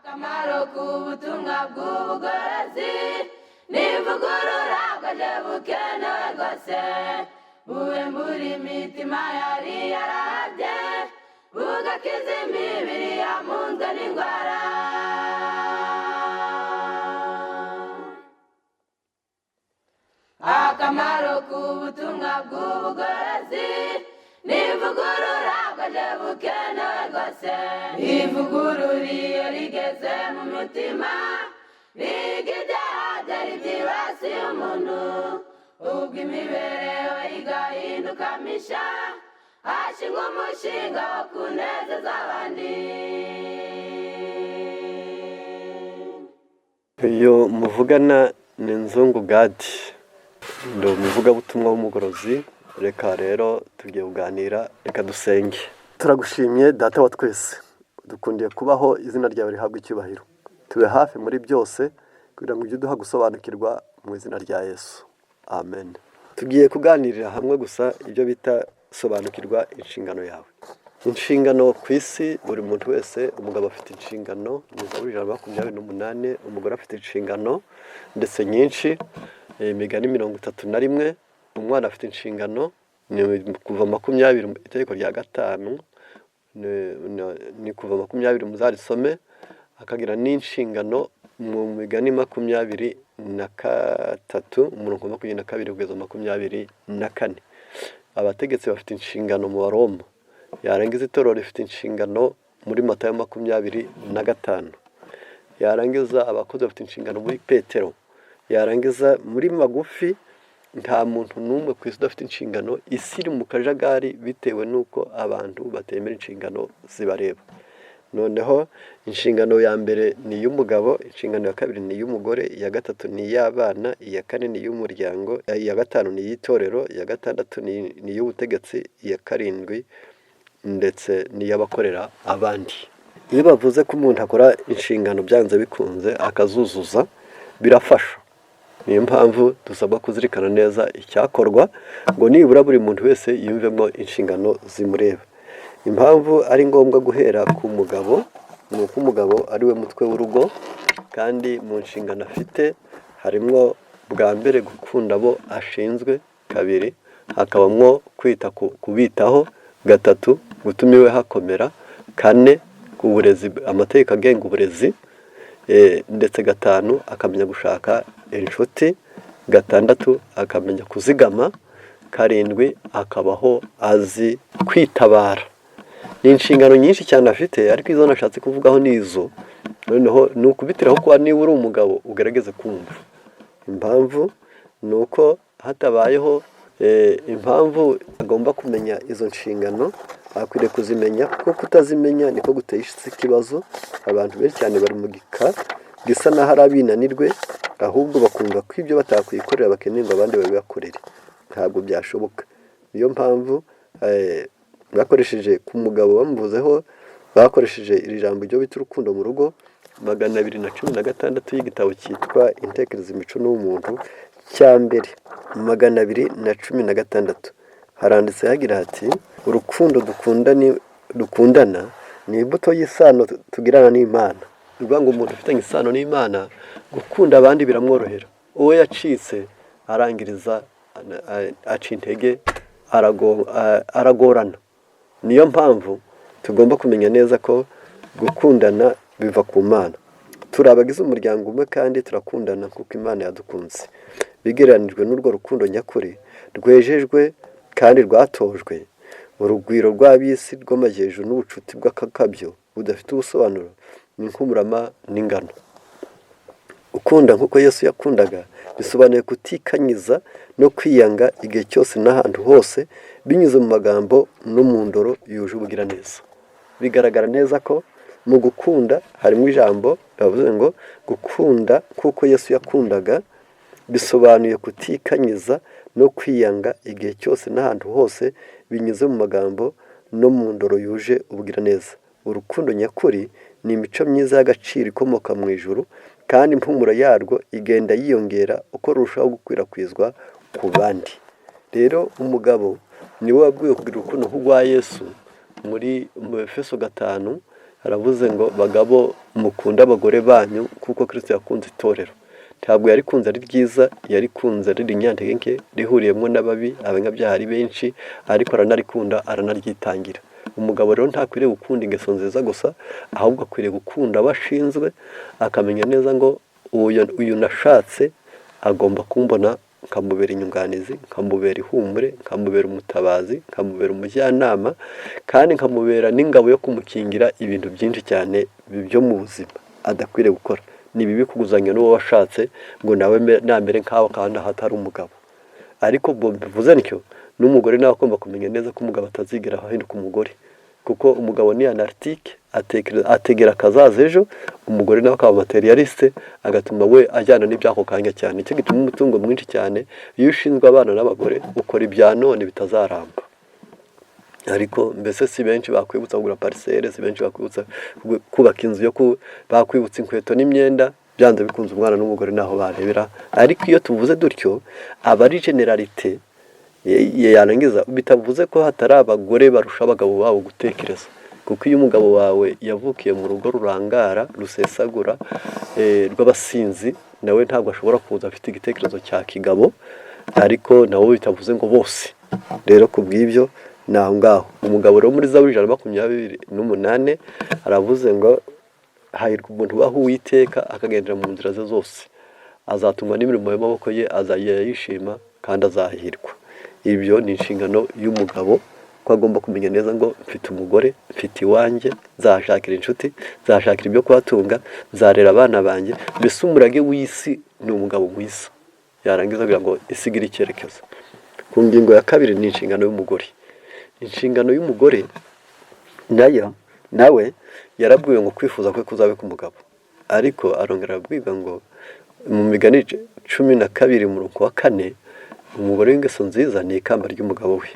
akamaro k'ubutumwa bw'ubugorozi n'ivugurura bwaje bukenewe rwose buwembura imitima yari yarabye bugakiza imibiri yamunzwe n'indwara. Akamaro k'ubutumwa bw'ubugorozi n'ivugurura bwaje bukenewe rwose ivugurura iyo rigeze mu mutima biga ibyaha byari byibasiye umuntu ubwo imibereho igahinduka misha hashingwa umushinga wo kunezeza abandi. Iyo muvugana ni Nzungu Gadi, ndi umuvugabutumwa w'umugorozi. Reka rero tugiye kuganira, reka dusenge. Turagushimye Data wa twese, dukundiye kubaho, izina ryawe rihabwa icyubahiro, tube hafi muri byose kugira ngo ujye uduha gusobanukirwa mu izina rya Yesu, amen. Tugiye kuganirira hamwe gusa ibyo bita sobanukirwa inshingano yawe. Inshingano ku isi, buri muntu wese, umugabo afite inshingano, ni Zaburi 28, umugore afite inshingano ndetse nyinshi, imigani 31, umwana afite inshingano, ni kuva 20 itegeko rya 5, ni kuva 20 muzarisome, akagira n'inshingano mu migani 23, umurongo 22 kugeza 24. Abategetsi bafite inshingano mu Baroma, yarangiza itorero rifite inshingano muri Matayo 25, yarangiza abakozi bafite inshingano muri Petero, yarangiza muri magufi. Nta muntu n'umwe ku isi udafite inshingano, isi iri mu kajagari bitewe n'uko abantu batemera inshingano zibareba. Noneho inshingano ya mbere ni iy'umugabo, inshingano ya kabiri ni iy'umugore, iya gatatu ni iy'abana, iya kane ni iy'umuryango, iya gatanu ni iy'itorero, iya gatandatu ni iy'ubutegetsi, iya karindwi ndetse n'iy'abakorera abandi. Iyo bavuze ko umuntu akora inshingano byanze bikunze akazuzuza, birafasha. Niyo mpamvu dusabwa kuzirikana neza icyakorwa ngo nibura buri muntu wese yumvemo inshingano zimureba. Impamvu ari ngombwa guhera ku mugabo ni uko umugabo ari we mutwe w'urugo, kandi mu nshingano afite harimo bwa mbere gukunda abo ashinzwe, kabiri hakabamwo kwita kubitaho, gatatu gutuma iwe hakomera, kane uburezi, amategeko agenga uburezi, ndetse gatanu akamenya gushaka inshuti, gatandatu akamenya kuzigama, karindwi akabaho azi kwitabara. Ni inshingano nyinshi cyane afite, ariko izo nashatse kuvugaho nizo. Noneho ni ukubitiraho kuba niba uri umugabo ugerageze kumva impamvu. Ni uko hatabayeho impamvu agomba kumenya izo nshingano, akwiriye kuzimenya, kuko kutazimenya niko guteye ikibazo. Abantu benshi cyane bari mu gika gisa naho ari abinanirwe, ahubwo bakumva ko ibyo batakwikorera bakeneye ngo abandi babibakorere. Ntabwo byashoboka. Niyo mpamvu bakoresheje ku mugabo bamuvuzeho, bakoresheje iri jambo ryo bita urukundo mu rugo, 216 y'igitabo cyitwa Intekerezo, imico n'ubumuntu, cya mbere 216 haranditse hagira hati, urukundo dukundana ni imbuto y'isano tugirana n'Imana. Bivuga ngo umuntu ufitanye isano n'Imana, gukunda abandi biramworohera. Uwo yacitse arangiriza aca intege, aragorana. Niyo mpamvu tugomba kumenya neza ko gukundana biva ku Mana. Turi abagize umuryango umwe kandi turakundana kuko Imana yadukunze. Bigereranijwe n'urwo rukundo nyakuri rwejejwe kandi rwatojwe, urugwiro rw'abisi rw'amajeju n'ubucuti bw'akakabyo budafite ubusobanuro ni nk'umurama n'ingano. Ukunda nk'uko Yesu yakundaga bisobanuye kutikanyiza no kwiyanga igihe cyose n'ahantu hose, binyuze mu magambo no mu ndoro yuje ubugiraneza. Bigaragara neza ko mu gukunda harimo ijambo bavuze ngo gukunda kuko Yesu yakundaga, bisobanuye kutikanyiza no kwiyanga igihe cyose n'ahantu hose, binyuze mu magambo no mu ndoro yuje ubugiraneza. Urukundo nyakuri ni imico myiza y'agaciro ikomoka mu ijuru, kandi impumuro yarwo igenda yiyongera uko rurushaho gukwirakwizwa ku bandi. Rero umugabo niwe wabwiwe kugira urukundo nk'urwa Yesu. Muri Efeso 5 aravuze ngo bagabo mukunda abagore banyu kuko Kristo yakunze itorero. Ntabwo yarikunze ari ryiza, yarikunze ari rinyantege nke rihuriyemo n'ababi, abanyabyaha ari benshi, ariko aranarikunda aranaryitangira. Umugabo rero ntakwiriye gukunda ingeso nziza gusa, ahubwo akwiriye gukunda abo ashinzwe, akamenya neza ngo uyu nashatse agomba kumbona, nkamubera inyunganizi, nkamubera ihumure, nkamubera umutabazi, nkamubera umujyanama, kandi nkamubera n'ingabo yo kumukingira ibintu byinshi cyane byo mu buzima adakwiriye gukora. Ni bibi kuguzanya n'uwo washatse ngo nawe namere nk'aho kandi ahatari umugabo. Ariko ubwo bivuze ntyo, n'umugore nawe agomba kumenya neza ko umugabo atazigera ahinduka umugore, kuko umugabo ni anartike, ategera akazaza ejo, umugore nawe akaba materialiste, agatuma we ajyana n'ibyako kanya cyane. Nicyo gituma umutungo mwinshi cyane iyo ushinzwe abana n'abagore ukora ibya none bitazaramba. Ariko mbese si benshi bakwibutsa kugura parcelle, si benshi bakwibutsa kubaka inzu bakwibutsa inkweto n'imyenda, byanze bikunze umwana n'umugore naho barebera. Ariko iyo tuvuze dutyo aba ari generalite, yarangiza bitavuze ko hatari abagore barusha abagabo babo gutekereza, kuko iyo umugabo wawe yavukiye mu rugo rurangara, rusesagura, rw'abasinzi, nawe ntabwo ashobora kuza afite igitekerezo cya kigabo. Ariko nawe bitavuze ngo bose. Rero kubw'ibyo naho ngaho umugabo rero muri Zaburi 128 aravuze ngo hahirwa umuntu ubaho Uwiteka akagendera mu nzira ze zose, azatungwa n'imirimo y'amaboko ye, azayishima kandi azahirwa. Ibyo ni inshingano y'umugabo, ko agomba kumenya neza ngo mfite umugore, mfite iwanjye, nzashakira inshuti, nzashakira ibyo kuhatunga, nzarera abana banjye. Mbese umurage w'isi ni umugabo mwiza, yarangiza kugira ngo isigire icyerekezo. Ku ngingo ya kabiri ni inshingano y'umugore. Inshingano y'umugore nawe yarabwiwe ngo kwifuza kwe kuzabe ku mugabo, ariko arongera arabwirwa ngo mu Migani 12:4, umugore w'ingeso nziza ni ikamba ry'umugabo we.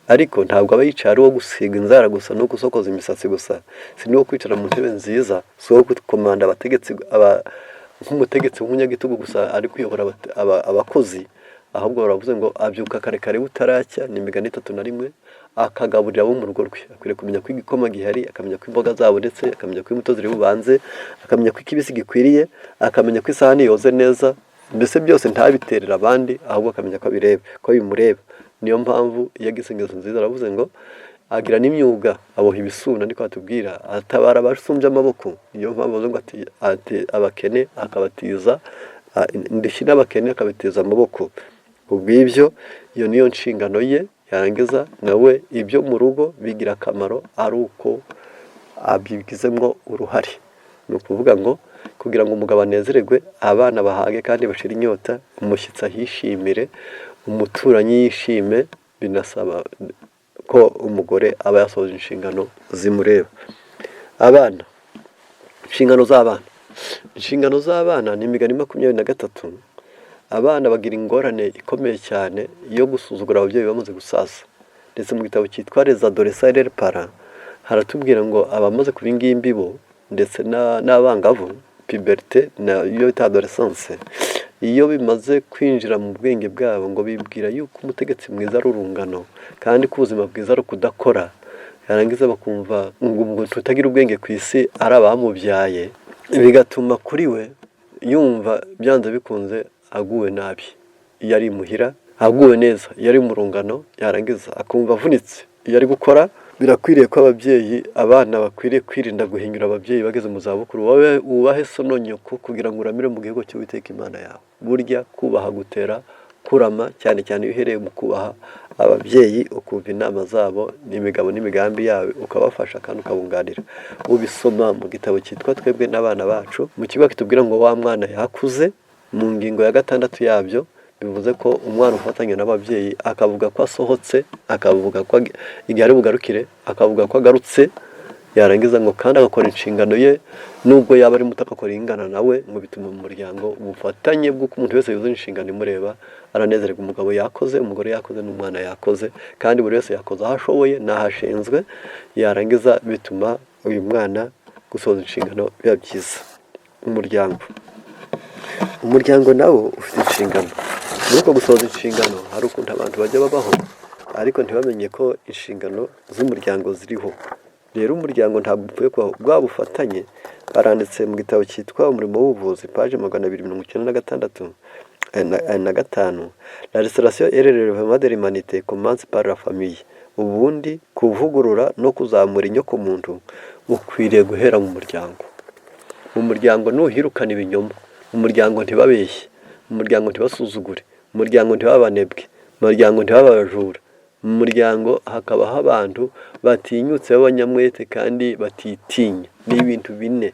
Ariko ntabwo aba yicara wo gusiga inzara gusa no gusokoza imisatsi gusa, si no kwicara mu ntebe nziza, so gukomanda abategetsi nk'umutegetsi w'umunyagitugu gusa ari kuyobora abakozi, ahubwo baravuze ngo abyuka kare kare butaracya, ni Migani 3:1, akagaburira abo mu rugo rwe. Akwiriye kumenya ko igikoma gihari, akamenya ko imboga zabonetse, akamenya ko imbuto ziri bubanze, akamenya ko ikibisi gikwiriye, akamenya ko isahani yoze neza. Mbese byose ntabiterera abandi, ahubwo akamenya ko abireba, ko bimureba. Niyo mpamvu iyo agize ingeso nziza aravuze ngo agira n'imyuga, aboha ibisuna, niko atubwira, atabara abasumbye amaboko. Niyo mpamvu avuze ngo ati abakene akabatiza, ndishyi n'abakene akabitiza amaboko. Ubw'ibyo iyo niyo nshingano ye. Yarangiza nawe ibyo mu rugo bigira akamaro ari uko abigizemo uruhare. Ni ukuvuga ngo kugira ngo umugabo anezererwe, abana bahage kandi bashira inyota, umushyitsi ahishimire, umuturanyi yishime, binasaba ko umugore aba yasohoje inshingano zimureba. Abana, inshingano z'abana ni Imigani 23. Abana bagira ingorane ikomeye cyane yo gusuzugura ababyeyi bamaze gusaza. Ndetse mu gitabo cyitwa Les Adolescents et leurs Parents haratubwira ngo abamaze kuba ingimbi bo ndetse n'abangavu, puberté na iyo bita adolescence, iyo bimaze kwinjira mu bwenge bwabo ngo bibwira yuko umutegetsi mwiza ari urungano, kandi ko ubuzima bwiza ari kudakora. Yarangiza bakumva ngo umuntu utagira ubwenge ku isi ari abamubyaye, bigatuma kuri we yumva byanze bikunze aguwe nabi iyo ari muhira, aguwe neza iyo ari mu rungano. Yarangiza akumva avunitse iyo ari gukora. Birakwiriye ko abana bakwiriye kwirinda guhinyura ababyeyi bageze mu zabukuru. Wowe wubahe so no nyoko kugira ngo uramire mu gihugu cy'Uwiteka Imana yawe. Burya kubaha gutera kurama, cyane cyane iyo uhereye mu kubaha ababyeyi, ukumva inama zabo n'imigabo n'imigambi yawe, ukabafasha kandi ukabunganira. Ubisoma mu gitabo cyitwa Twebwe n'Abana Bacu, mu kigo kitubwira ngo wa mwana yakuze, mu ngingo ya 6 yabyo bivuze ko umwana ufatanya n'ababyeyi akavuga ko asohotse, akavuga ko igihe ari bugarukire, akavuga ko agarutse. Yarangiza ngo kandi agakora inshingano ye, nubwo yaba ari muto akakora ingana nawe, ngo bituma mu muryango ubufatanye bw'uko umuntu wese yuzuye inshingano imureba aranezererwa. Umugabo yakoze, umugore yakoze, n'umwana yakoze, kandi buri wese yakoze aho ashoboye n'aho ashinzwe. Yarangiza bituma uyu mwana gusohoza inshingano biba byiza. Umuryango nawo ufite inshingano. Nuko gusohoza inshingano hari ukuntu abantu bajya babaho, ariko ntibamenye ko inshingano z'umuryango ziriho. rero umuryango ntabwo upfuye kubaho. Bwa bufatanye baranditse mu gitabo cyitwa umurimo w'ubuvuzi paje 296 na gatanu, la restauration et le développement de l'humanité commence par la famille. Ubundi kuvugurura no kuzamura inyoko muntu ukwiriye guhera mu muryango. Mu muryango nuhirukana ibinyoma, mu muryango ntibabeshye, mu muryango ntibasuzugure, mu muryango ntibabanebwe, mu muryango ntibabajura, mu muryango hakabaho abantu batinyutse b'abanyamwete kandi batitinya. Ni ibintu bine: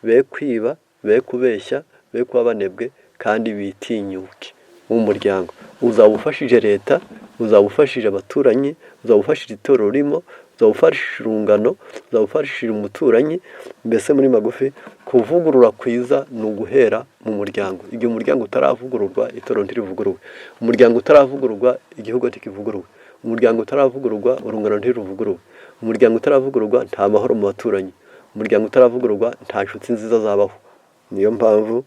be kwiba, be kubeshya, be kuba banebwe kandi bitinyuke. Mu muryango uzaba ufashije leta, uzaba ufashije abaturanyi, uzaba ufashije itorero urimo, uzaba ufashije urungano, uzaba ufashije umuturanyi. Mbese muri magufi, kuvugurura kwiza ni uguhera mu muryango. Igihe umuryango utaravugururwa, itorero ntirivugururwe. Umuryango utaravugururwa, igihugu ntikivugururwe. Umuryango utaravugururwa, urungano ntiruvugururwe. Umuryango utaravugururwa, nta mahoro mu baturanyi. Umuryango utaravugururwa, nta nshuti nziza zabaho. Niyo mpamvu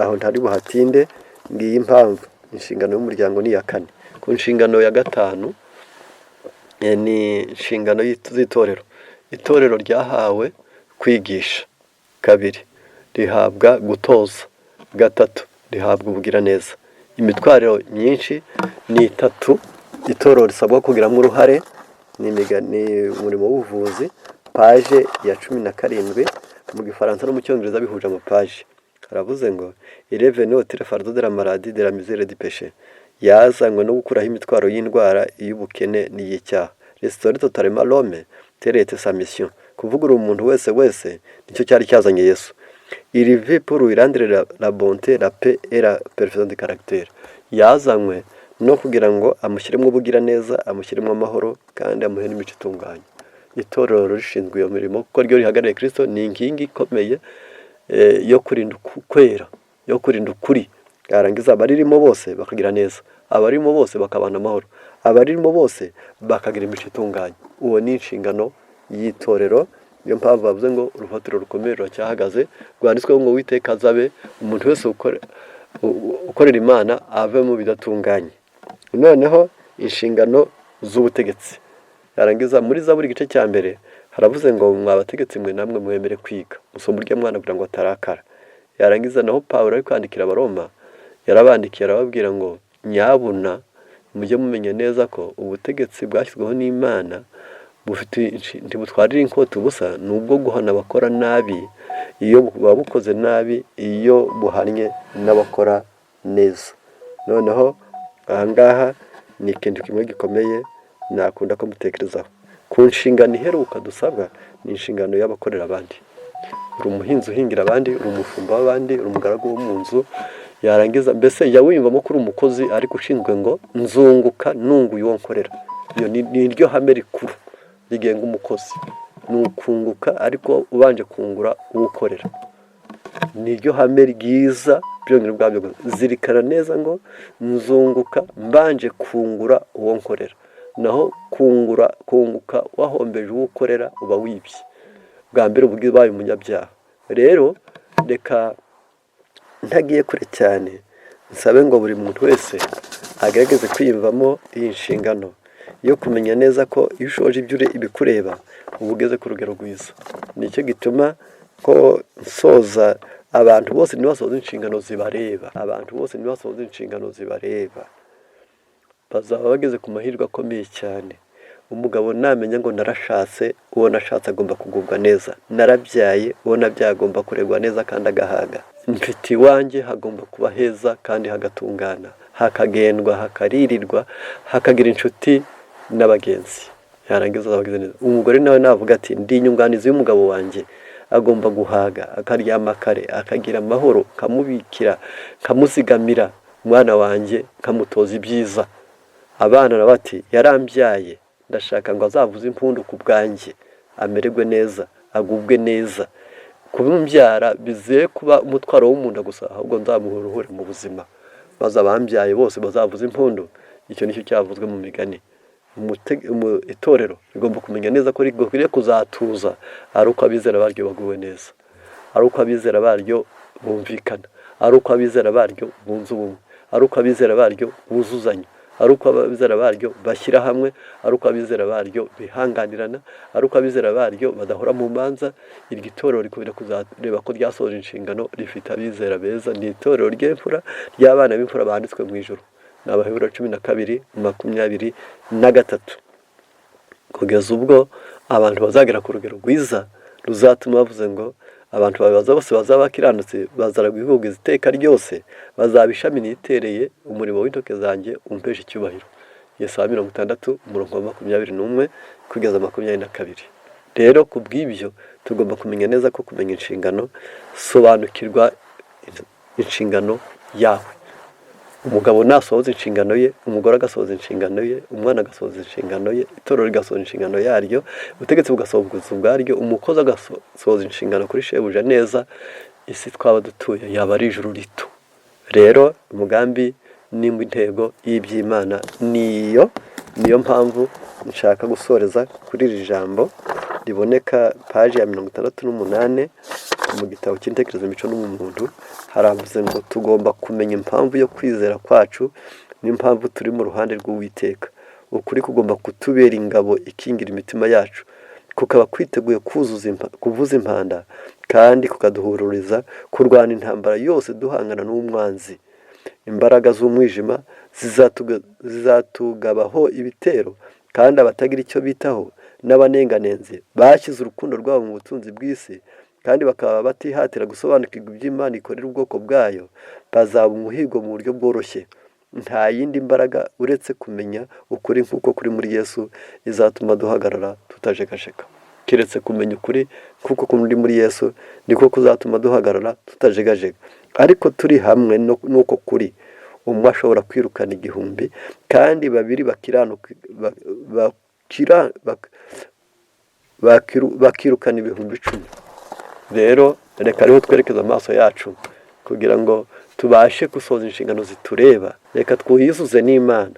aho ntari buhatinde. Ngiyi impamvu inshingano y'umuryango ni iya kane. Ku nshingano ya gatanu ni inshingano z'itorero. Itorero ryahawe kwigisha. Kabiri, rihabwa gutoza. Gatatu, rihabwa ubugiraneza. Imitwariro myinshi ni itatu itorero risabwa kugiramo uruhare. Ni umurimo w'ubuvuzi, paje ya 17 mu Gifaransa no mu Cyongereza bihuje amapaje. Haravuze ngo irevene otire fardo de la maladie de la misère du péché. Yazanywe no gukuraho imitwaro y'indwara, iy'ubukene n'iy'icyaha. Restaurer totalement l'homme, telle était sa mission. Kuvugurura umuntu wese nicyo cyari cyazanye Yesu. Il vit pour lui rendre la bonté, la paix et la perfection de caractère. Yazanywe no kugira ngo amushyiremo ubugira neza, amushyiremo amahoro kandi amuhe n'imico itunganye. Itorero rishinzwe iyo mirimo kuko ryo rihagarariye Kristo. Ni inkingi ikomeye yo kurinda kwera, yo kurinda ukuri. Yarangiza abaririmo bose bakagira neza, abarimo bose bakabana amahoro, abaririmo bose bakagira imico itunganye. Uwo ni inshingano y'itorero. Niyo mpamvu bavuze ngo urufatiro rukomeye ruracyahagaze, rwanditsweho ngo Uwiteka azabe umuntu wese ukorera Imana ave mu bidatunganye. Noneho inshingano z'ubutegetsi. Yarangiza muri Zaburi igice cya mbere haravuze ngo mwabategetsi mwe namwe mwemere kwiga, musoma urya mwana kugira ngo atarakara. Yarangiza naho Pawulo ari kwandikira Abaroma yarabandikiye arababwira ngo nyabuna mujye mumenya neza ko ubutegetsi bwashyizweho n'Imana ntibutwarira inkota ubusa, nubwo guhana abakora nabi iyo babukoze nabi, iyo buhanye n'abakora neza. Noneho ahangaha ni ikintu kimwe gikomeye nakunda ko mutekerezaho. Ku nshingano iheruka dusabwa ni inshingano y'abakorera abandi. Uri umuhinzi uhingira abandi, uri umushumba w'abandi, uri umugaragu wo mu nzu. Yarangiza mbese jya wiyumvamo ko uri umukozi ariko ushinzwe ngo nzunguka nunguye uwo nkorera. Iyo ni iryo hame rikuru rigenga umukozi, ni ukunguka ariko ubanje kungura uwo ukorera. Ni iryo hame ryiza byonyine ubwabyo. Zirikana neza ngo nzunguka mbanje kungura uwo nkorera. Naho kunguka wahombeje uwo ukorera uba wibye. Bwa mbere uba ubaye umunyabyaha. Rero reka ntagiye kure cyane nsabe ngo buri muntu wese agerageze kwiyumvamo iyi nshingano yo kumenya neza ko iyo ushoje ibikureba uba ugeze ku rugero rwiza. Nicyo gituma ko nsoza abantu bose ntibasohoze inshingano zibareba. Abantu bose ntibasohoze inshingano zibareba bazaba bageze ku mahirwe akomeye cyane. Umugabo namenya ngo narashatse, uwo nashatse agomba kugubwa neza. Narabyaye, uwo nabyaye agomba kurerwa neza kandi agahaga. Mfite iwanjye hagomba kuba heza kandi hagatungana, hakagendwa, hakaririrwa, hakagira inshuti n'abagenzi. Yarangiza abageze neza. Umugore nawe navuga ati ndi inyunganizi y'umugabo wanjye, agomba guhaga, akaryama kare, akagira amahoro, kamubikira, kamuzigamira umwana wanjye, kamutoza ibyiza. Abana na bati yarambyaye, ndashaka ngo azavuze impundu ku bwanjye, amererwe neza, agubwe neza. Kumbyara bizeye kuba umutwaro w'umuntu gusa, ahubwo nzamuha uruhuri mu buzima. Maze abambyaye bose bazavuza impundu. Icyo nicyo cyavuzwe mu migani. Itorero rigomba kumenya neza ko rikwiriye kuzatuza ari uko abizera baryo baguwe neza, ari uko abizera baryo bumvikana, ari uko abizera baryo bunze ubumwe, ari uko abizera baryo buzuzanya, ari uko abizera baryo bashyira hamwe, ari uko abizera baryo bihanganirana, ari uko abizera baryo badahora mu manza. Iryo torero rikwiriye kuzareba ko ryasohoje inshingano, rifite abizera beza. Ni itorero ry'imfura ry'abana b'imfura banditswe mu ijuru. Ni Abaheburayo 12:23. Kugeza ubwo abantu bazagera ku rugero rwiza ruzatuma bavuze ngo abantu babibaza bose bazaba bakiranutse, bazaragwa ihuguza iteka ryose, bazaba ishami nitereye, umurimo w'intoke zanjye umpesha icyubahiro. Yesaya 60:21 kugeza 22. Rero ku bw'ibyo tugomba kumenya neza ko kumenya inshingano, sobanukirwa inshingano yawe. Umugabo nasohoza inshingano ye, umugore agasohoza inshingano ye, umwana agasohoza inshingano ye, itorero rigasohoza inshingano yaryo, ubutegetsi bugasohoza ubwaryo, umukozi agasohoza inshingano kuri shebuja neza, isi twaba dutuye yaba ari ijuru rito. Rero umugambi nimba intego y'iby'Imana niyo mpamvu nshaka gusoreza kuri iri jambo riboneka paji ya 68 mu gitabo cy'intekerezo, imico n'umuntu. Haravuze ngo tugomba kumenya impamvu yo kwizera kwacu n'impamvu turi mu ruhande rw'Uwiteka. Ukuri kugomba kutubera ingabo ikingira imitima yacu, kukaba kwiteguye kuvuza impanda, kandi kukaduhururiza kurwana intambara yose duhangana n'umwanzi. Imbaraga z'umwijima zizatugabaho ibitero, kandi abatagira icyo bitaho n'abanenganenzi bashyize urukundo rwabo mu butunzi bw'isi, kandi bakaba batihatira gusobanukirwa iby'Imana ikorera ubwoko bwayo, bazaba umuhigo mu buryo bworoshye. Nta yindi mbaraga uretse kumenya ukuri nk'uko kuri muri Yesu izatuma duhagarara tutajegajega. Keretse kumenya ukuri nk'uko kuri muri Yesu niko kuzatuma duhagarara tutajegajega. Ariko turi hamwe n'uko kuri, umwe ashobora kwirukana 1000, kandi babiri bakirukana 10,000. Rero reka ariho twerekeza amaso yacu kugira ngo tubashe gusohoza inshingano zitureba. Reka twiyuzuze n'Imana,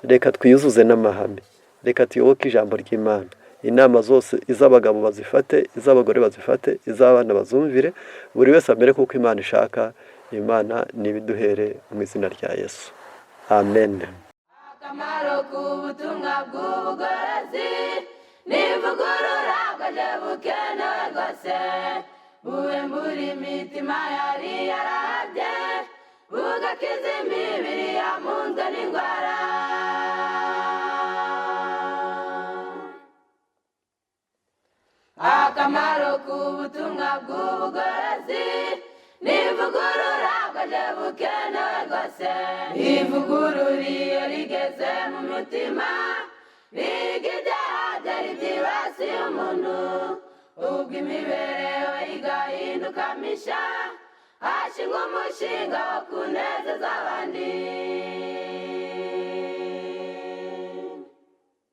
reka twiyuzuze n'amahame, reka tuyoboke ijambo ry'Imana. Inama zose iz'abagabo bazifate, iz'abagore bazifate, iz'abana bazumvire, buri wese amere kuko Imana ishaka. Imana nibiduhere mu izina rya Yesu, amen. Akamaro k'ubutumwa bw'ubugorozi n'ivugurura bwaje bukenewe rwose, buwembura imitima yari yarabye, bugakiza imibiri yamunzwe n'indwara. Akamaro k'ubutumwa bw'ubugorozi n'ivugurura bwaje bukenewe rwose, ivugurura iyo rigeze mu mutima, biga ibyaha byari byibasiye umuntu, ubwo imibereho igahinduka misha, hashingwa umushinga wo kunezeza abandi.